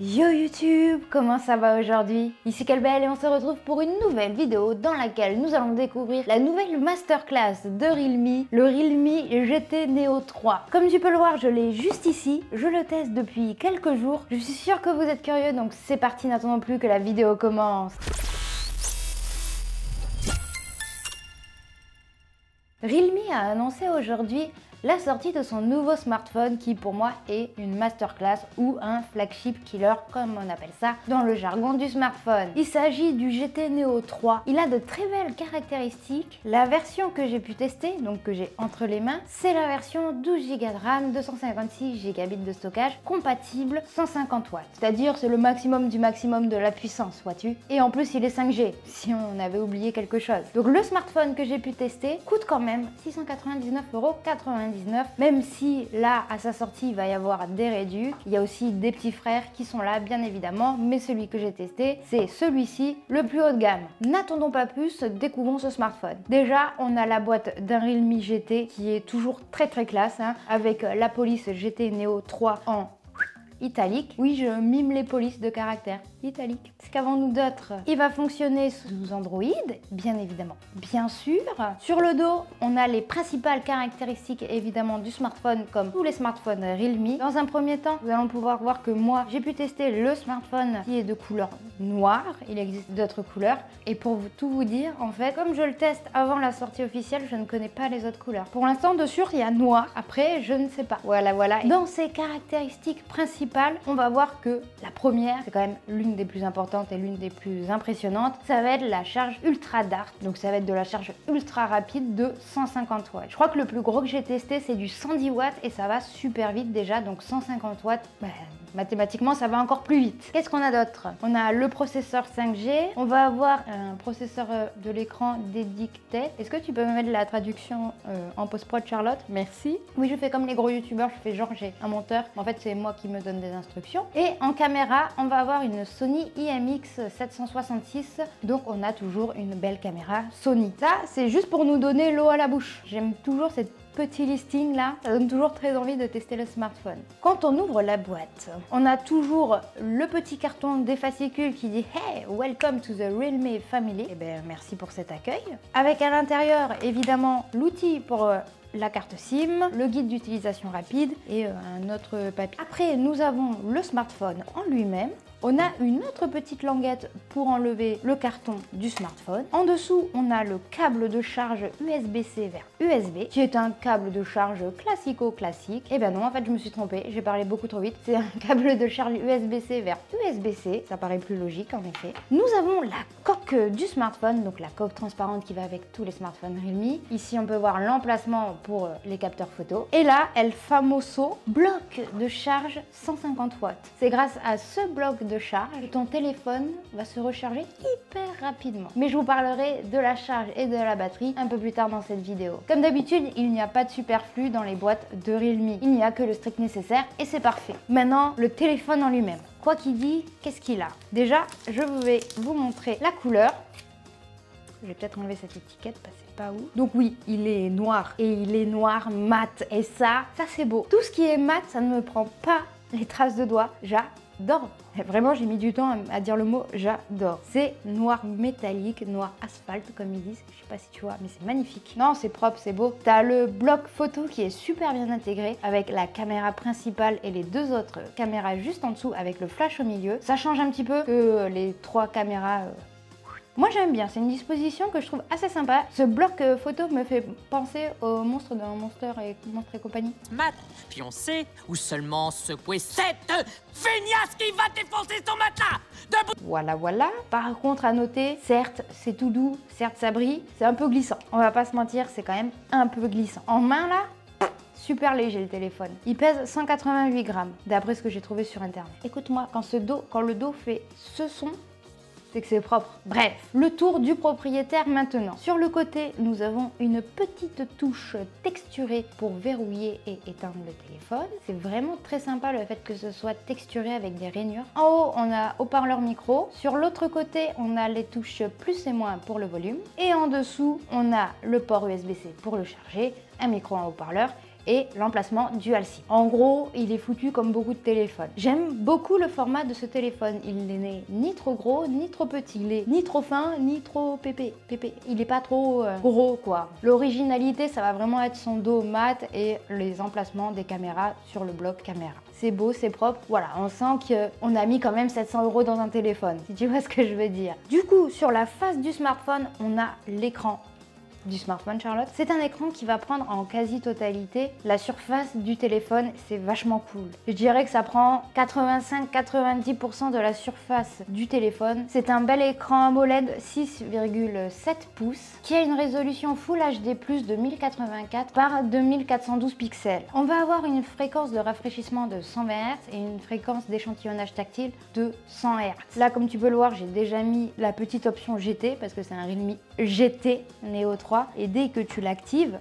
Yo YouTube, comment ça va aujourd'hui? Ici Calbel et on se retrouve pour une nouvelle vidéo dans laquelle nous allons découvrir la nouvelle masterclass de Realme, le Realme GT Neo 3. Comme tu peux le voir, je l'ai juste ici, je le teste depuis quelques jours. Je suis sûre que vous êtes curieux, donc c'est parti, n'attendons plus que la vidéo commence. Realme a annoncé aujourd'hui la sortie de son nouveau smartphone qui pour moi est une masterclass ou un flagship killer comme on appelle ça dans le jargon du smartphone. Il s'agit du GT Neo 3. Il a de très belles caractéristiques. La version que j'ai pu tester, donc que j'ai entre les mains, c'est la version 12 Go de RAM, 256 Go de stockage, compatible 150 watts. C'est-à-dire c'est le maximum du maximum de la puissance, vois-tu. Et en plus il est 5G, si on avait oublié quelque chose. Donc le smartphone que j'ai pu tester coûte quand même 699,99 €. Même si là, à sa sortie, il va y avoir des réducs. Il y a aussi des petits frères qui sont là, bien évidemment. Mais celui que j'ai testé, c'est celui-ci, le plus haut de gamme. N'attendons pas plus, découvrons ce smartphone. Déjà, on a la boîte d'un Realme GT qui est toujours très classe, hein, avec la police GT Neo 3 en italique. Oui, je mime les polices de caractère. Italique. Qu'avons-nous d'autre? Il va fonctionner sous Android, bien évidemment. Bien sûr. Sur le dos, on a les principales caractéristiques évidemment du smartphone comme tous les smartphones Realme. Dans un premier temps, nous allons pouvoir voir que moi, j'ai pu tester le smartphone qui est de couleur noire. Il existe d'autres couleurs. Et pour tout vous dire, en fait, comme je le teste avant la sortie officielle, je ne connais pas les autres couleurs. Pour l'instant, de sûr, il y a noir. Après, je ne sais pas. Voilà. Dans ces caractéristiques principales, on va voir que la première, c'est quand même l'une des plus importantes et l'une des plus impressionnantes, ça va être la charge ultra dart. Donc ça va être de la charge ultra rapide de 150 watts. Je crois que le plus gros que j'ai testé c'est du 110 watts et ça va super vite déjà, donc 150 watts, mathématiquement ça va encore plus vite. Qu'est-ce qu'on a d'autre? On a le processeur 5G, on va avoir un processeur de l'écran dédicté. Est-ce que tu peux me mettre la traduction en post-prod Charlotte? Merci. Oui, je fais comme les gros youtubeurs, je fais genre j'ai un monteur, en fait c'est moi qui me donne des instructions. Et en caméra, on va avoir une Sony IMX 766, donc on a toujours une belle caméra Sony. Ça, c'est juste pour nous donner l'eau à la bouche. J'aime toujours cette petit listing là, ça donne toujours très envie de tester le smartphone. Quand on ouvre la boîte, on a toujours le petit carton des fascicules qui dit Hey, welcome to the Realme family. Eh bien, merci pour cet accueil. Avec à l'intérieur, évidemment, l'outil pour la carte SIM, le guide d'utilisation rapide et un autre papier. Après, nous avons le smartphone en lui-même. On a une autre petite languette pour enlever le carton du smartphone. En dessous, on a le câble de charge USB-C vers USB, qui est un câble de charge classico-classique. Et ben non, en fait, je me suis trompée, j'ai parlé beaucoup trop vite. C'est un câble de charge USB-C vers USB-C, ça paraît plus logique en effet. Nous avons la coque du smartphone, donc la coque transparente qui va avec tous les smartphones Realme. Ici, on peut voir l'emplacement pour les capteurs photo. Et là, El Famoso bloc de charge 150 watts. C'est grâce à ce bloc de charge, ton téléphone va se recharger hyper rapidement. Mais je vous parlerai de la charge et de la batterie un peu plus tard dans cette vidéo. Comme d'habitude, il n'y a pas de superflu dans les boîtes de Realme. Il n'y a que le strict nécessaire et c'est parfait. Maintenant, le téléphone en lui-même. Quoi qu'il dit, qu'est-ce qu'il a? Déjà, je vais vous montrer la couleur. Je vais peut-être enlever cette étiquette parce que c'est pas où. Donc oui, il est noir et il est noir mat et ça c'est beau. Tout ce qui est mat, ça ne me prend pas les traces de doigts. J'adore. Vraiment, j'ai mis du temps à dire le mot j'adore. C'est noir métallique, noir asphalte comme ils disent. Je sais pas si tu vois, mais c'est magnifique. Non, c'est propre, c'est beau. T'as le bloc photo qui est super bien intégré avec la caméra principale et les deux autres caméras juste en dessous avec le flash au milieu. Ça change un petit peu que les trois caméras. Moi j'aime bien, c'est une disposition que je trouve assez sympa. Ce bloc photo me fait penser au monstre dans Monster et compagnie. Mat, puis on sait où seulement secouer cette feignasse qui va défoncer son matelas. Voilà. Par contre à noter, certes c'est tout doux, certes ça brille, c'est un peu glissant. On va pas se mentir, c'est quand même un peu glissant. En main là, super léger le téléphone. Il pèse 188 grammes, d'après ce que j'ai trouvé sur internet. Écoute-moi, quand le dos fait ce son, c'est que c'est propre. Bref, le tour du propriétaire maintenant. Sur le côté, nous avons une petite touche texturée pour verrouiller et éteindre le téléphone. C'est vraiment très sympa le fait que ce soit texturé avec des rainures. En haut, on a haut-parleur micro. Sur l'autre côté, on a les touches plus et moins pour le volume. Et en dessous, on a le port USB-C pour le charger, un micro en haut-parleur et l'emplacement dual SIM. En gros, il est foutu comme beaucoup de téléphones. J'aime beaucoup le format de ce téléphone. Il n'est ni trop gros, ni trop petit. Il est ni trop fin, ni trop pépé. Il est pas trop gros, quoi. L'originalité, ça va vraiment être son dos mat et les emplacements des caméras sur le bloc caméra. C'est beau, c'est propre. Voilà, on sent qu'on a mis quand même 700 € dans un téléphone, si tu vois ce que je veux dire. Du coup, sur la face du smartphone, on a l'écran du smartphone, Charlotte. C'est un écran qui va prendre en quasi-totalité la surface du téléphone, c'est vachement cool. Je dirais que ça prend 85-90% de la surface du téléphone. C'est un bel écran AMOLED 6,7 pouces qui a une résolution Full HD+ de 1084 par 2412 pixels. On va avoir une fréquence de rafraîchissement de 120 Hz et une fréquence d'échantillonnage tactile de 100 Hz. Là, comme tu peux le voir, j'ai déjà mis la petite option GT parce que c'est un Realme GT Neo 3. Et dès que tu l'actives,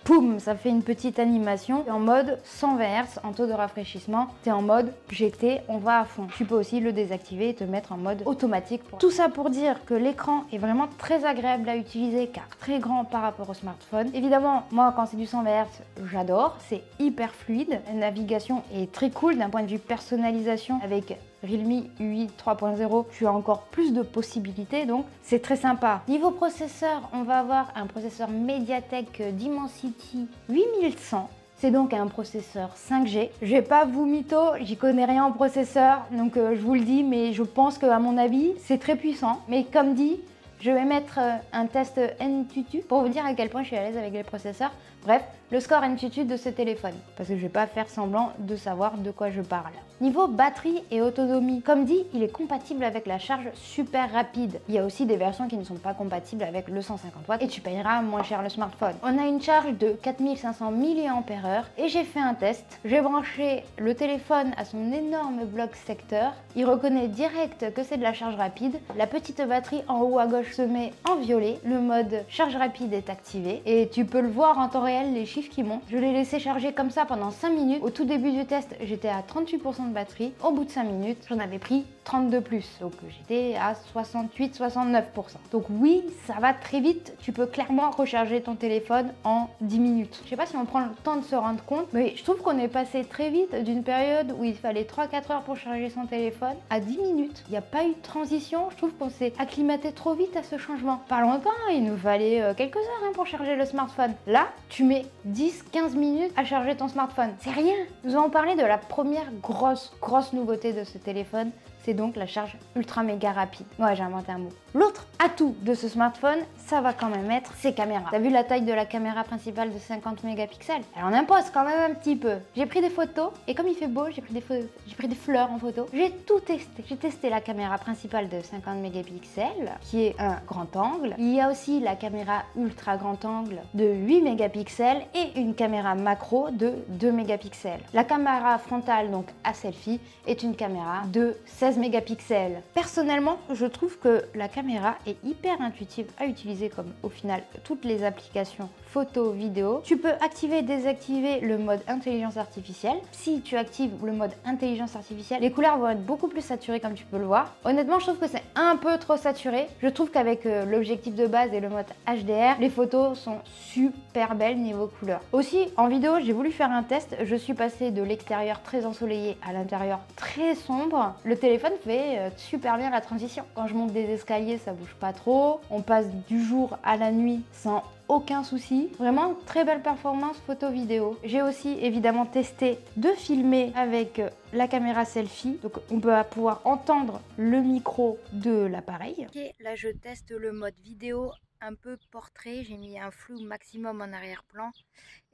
poum, ça fait une petite animation en mode 120 Hz en taux de rafraîchissement. Tu es en mode GT, on va à fond. Tu peux aussi le désactiver et te mettre en mode automatique. Tout ça pour dire que l'écran est vraiment très agréable à utiliser car très grand par rapport au smartphone. Évidemment, moi quand c'est du 120 Hz, j'adore, c'est hyper fluide. La navigation est très cool d'un point de vue personnalisation avec Realme UI 3.0, tu as encore plus de possibilités, donc c'est très sympa. Niveau processeur, on va avoir un processeur MediaTek Dimensity 8100. C'est donc un processeur 5G. Je vais pas vous mytho, j'y connais rien en processeur, donc je vous le dis, mais je pense qu'à mon avis, c'est très puissant. Mais comme dit, je vais mettre un test Antutu pour vous dire à quel point je suis à l'aise avec les processeurs. Bref, le score Antutu de ce téléphone, parce que je vais pas faire semblant de savoir de quoi je parle. Niveau batterie et autonomie, comme dit, il est compatible avec la charge super rapide. Il y a aussi des versions qui ne sont pas compatibles avec le 150 watts et tu payeras moins cher le smartphone. On a une charge de 4500 mAh et j'ai fait un test. J'ai branché le téléphone à son énorme bloc secteur. Il reconnaît direct que c'est de la charge rapide. La petite batterie en haut à gauche se met en violet. Le mode charge rapide est activé et tu peux le voir en temps réel, les chiffres qui montent. Je l'ai laissé charger comme ça pendant 5 minutes. Au tout début du test, j'étais à 38% de batterie. Au bout de 5 minutes, j'en avais pris 32 plus. Donc j'étais à 68-69%. Donc oui, ça va très vite. Tu peux clairement recharger ton téléphone en 10 minutes. Je sais pas si on prend le temps de se rendre compte, mais je trouve qu'on est passé très vite d'une période où il fallait 3-4 heures pour charger son téléphone à 10 minutes. Il n'y a pas eu de transition. Je trouve qu'on s'est acclimaté trop vite à ce changement. Pas longtemps, il nous fallait quelques heures pour charger le smartphone. Là, tu mets 10-15 minutes à charger ton smartphone. C'est rien. Nous allons parler de la première grosse nouveauté de ce téléphone. C'est donc la charge ultra méga rapide. Ouais, j'ai inventé un mot. L'autre atout de ce smartphone, ça va quand même être ses caméras. T'as vu la taille de la caméra principale de 50 mégapixels? Elle en impose quand même un petit peu. J'ai pris des photos et comme il fait beau, j'ai pris des fleurs en photo. J'ai tout testé. J'ai testé la caméra principale de 50 mégapixels qui est un grand angle. Il y a aussi la caméra ultra grand angle de 8 mégapixels et une caméra macro de 2 mégapixels. La caméra frontale, donc à selfie, est une caméra de 16 mégapixels. Personnellement, je trouve que la caméra est hyper intuitive à utiliser comme au final toutes les applications photo, vidéo. Tu peux activer et désactiver le mode intelligence artificielle. Si tu actives le mode intelligence artificielle, les couleurs vont être beaucoup plus saturées comme tu peux le voir. Honnêtement, je trouve que c'est un peu trop saturé. Je trouve qu'avec l'objectif de base et le mode HDR, les photos sont super belles niveau couleur. Aussi, en vidéo, j'ai voulu faire un test. Je suis passée de l'extérieur très ensoleillé à l'intérieur très sombre. Le téléphone fait super bien la transition. Quand je monte des escaliers, ça bouge pas trop. On passe du jour à la nuit sans aucun souci. Vraiment très belle performance photo vidéo. J'ai aussi évidemment testé de filmer avec la caméra selfie. Donc on peut pouvoir entendre le micro de l'appareil. Ok, là je teste le mode vidéo un peu portrait. J'ai mis un flou maximum en arrière-plan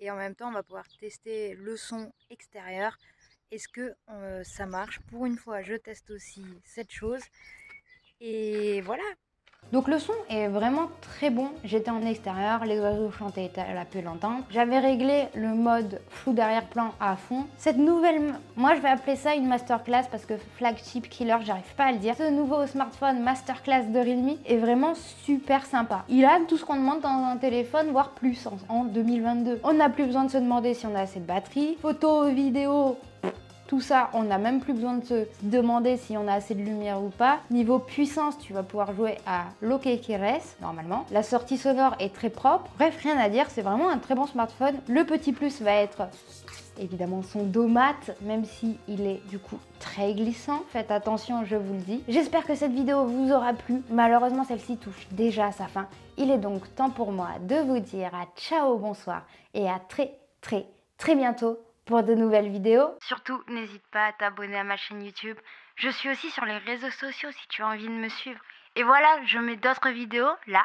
et en même temps on va pouvoir tester le son extérieur. Est-ce que ça marche? Pour une fois, je teste aussi cette chose. Et voilà. Donc le son est vraiment très bon. J'étais en extérieur, les oiseaux chantaient, elle pu l'entendre. J'avais réglé le mode flou d'arrière-plan à fond. Cette nouvelle, moi je vais appeler ça une masterclass parce que flagship killer, j'arrive pas à le dire. Ce nouveau smartphone masterclass de Realme est vraiment super sympa. Il a tout ce qu'on demande dans un téléphone, voire plus en 2022. On n'a plus besoin de se demander si on a assez de batterie. Photo, vidéo, Tout ça, on n'a même plus besoin de se demander si on a assez de lumière ou pas. Niveau puissance, tu vas pouvoir jouer à lo que quieres, normalement. La sortie sonore est très propre. Bref, rien à dire, c'est vraiment un très bon smartphone. Le petit plus va être évidemment son dos mat, même si il est du coup très glissant. Faites attention, je vous le dis. J'espère que cette vidéo vous aura plu. Malheureusement, celle-ci touche déjà à sa fin. Il est donc temps pour moi de vous dire à ciao, bonsoir et à très bientôt pour de nouvelles vidéos. Surtout, n'hésite pas à t'abonner à ma chaîne YouTube. Je suis aussi sur les réseaux sociaux si tu as envie de me suivre. Et voilà, je mets d'autres vidéos là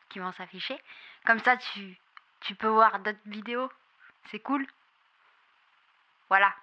qui vont s'afficher. Comme ça, tu peux voir d'autres vidéos. C'est cool. Voilà.